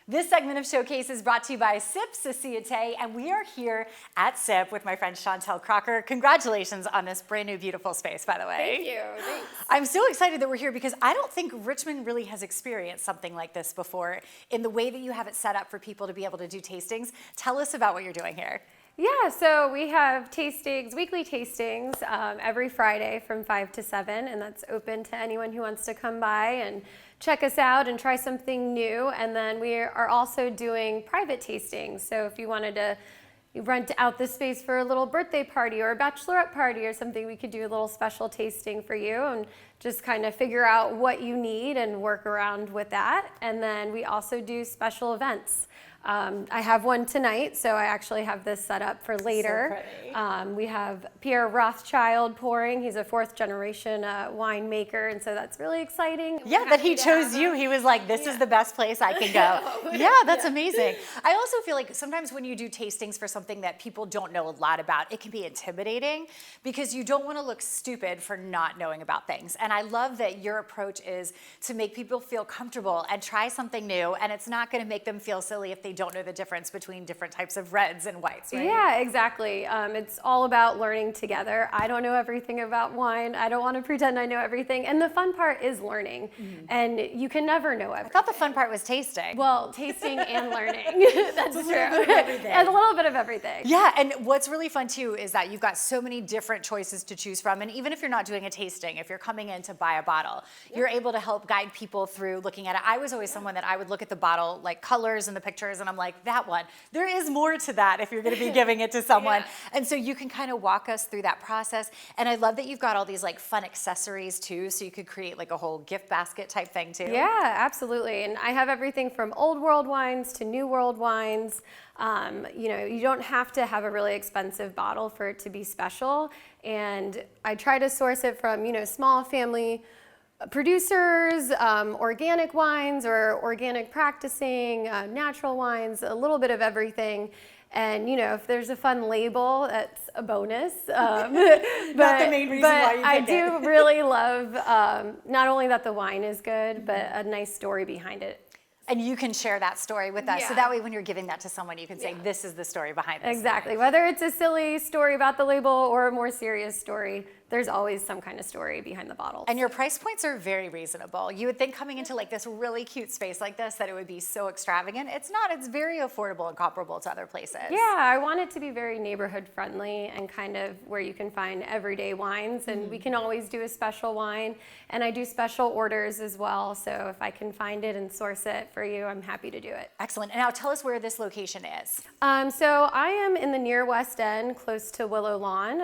This segment of Showcase is brought to you by SIP, Société, and we are here at SIP with my friend Chantel Crocker. Congratulations on this brand new beautiful space, by the way. Thank you, thanks. I'm so excited that we're here because I don't think Richmond really has experienced something like this before in the way that you have it set up for people to be able to do tastings. Tell us about what you're doing here. Yeah, so we have tastings, weekly tastings, every Friday from 5 to 7, and that's open to anyone who wants to come by and check us out and try something new. And then we are also doing private tastings. So if you wanted to rent out the space for a little birthday party or a bachelorette party or something, we could do a little special tasting for you and just kind of figure out what you need and work around with that. And then we also do special events. I have one tonight, so I actually have this set up for later. So we have Pierre Rothschild pouring. He's a fourth generation winemaker, and so that's really exciting. Yeah, that he chose you. He was like, this is the best place I can go. Yeah, that's amazing. I also feel like sometimes when you do tastings for something that people don't know a lot about, it can be intimidating because you don't want to look stupid for not knowing about things. And I love that your approach is to make people feel comfortable and try something new, and it's not going to make them feel silly if they don't know the difference between different types of reds and whites, right? Yeah, exactly. It's all about learning together. I don't know everything about wine. I don't want to pretend I know everything. And the fun part is learning. And you can never know everything. I thought the fun part was tasting. Well, tasting and learning. That's true. And a little bit of everything. Yeah, and what's really fun too is that you've got so many different choices to choose from. And even if you're not doing a tasting, if you're coming in to buy a bottle, you're able to help guide people through looking at it. I was always someone that I would look at the bottle, like colors and the pictures, and I'm like, that one. There is more to that if you're going to be giving it to someone. And so you can kind of walk us through that process. And I love that you've got all these like fun accessories too, so you could create like a whole gift basket type thing too. Yeah, absolutely. And I have everything from old world wines to new world wines. You know, you don't have to have a really expensive bottle for it to be special. And I try to source it from, you know, small family producers, organic wines or organic practicing, natural wines, a little bit of everything. And, you know, if there's a fun label, that's a bonus. Not the main reason why you I do really love not only that the wine is good, but a nice story behind it. And you can share that story with us. So that way when you're giving that to someone, you can say, this is the story behind this. Exactly. Whether it's a silly story about the label or a more serious story, there's always some kind of story behind the bottle. And your price points are very reasonable. You would think coming into like this really cute space like this that it would be so extravagant. It's not. It's very affordable and comparable to other places. Yeah, I want it to be very neighborhood friendly and kind of where you can find everyday wines. And we can always do a special wine. And I do special orders as well. So if I can find it and source it for you, I'm happy to do it. Excellent. And now tell us where this location is. So I am in the near West End, close to Willow Lawn,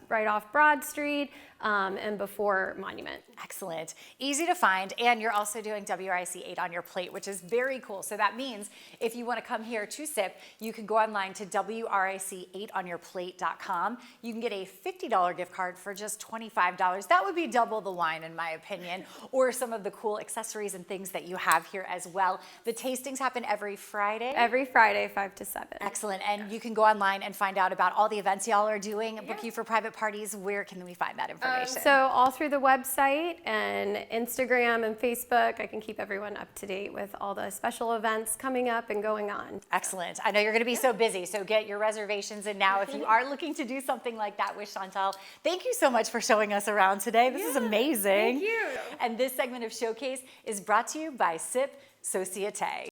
right off Broad Street. And before Monument. Excellent. Easy to find, and you're also doing WRIC 8 on your plate, which is very cool. So that means if you want to come here to SIP, you can go online to WRIC8onyourplate.com. You can get a $50 gift card for just $25. That would be double the wine, in my opinion, or some of the cool accessories and things that you have here as well. The tastings happen every Friday? Every Friday, 5 to 7. Excellent. And you can go online and find out about all the events y'all are doing, book you for private parties. Where can we find that information? So all through the website and Instagram and Facebook, I can keep everyone up to date with all the special events coming up and going on. Excellent. I know you're going to be so busy, so get your reservations in now if you are looking to do something like that with Chantel. Thank you so much for showing us around today. This is amazing. Thank you. And this segment of Showcase is brought to you by SIP Société.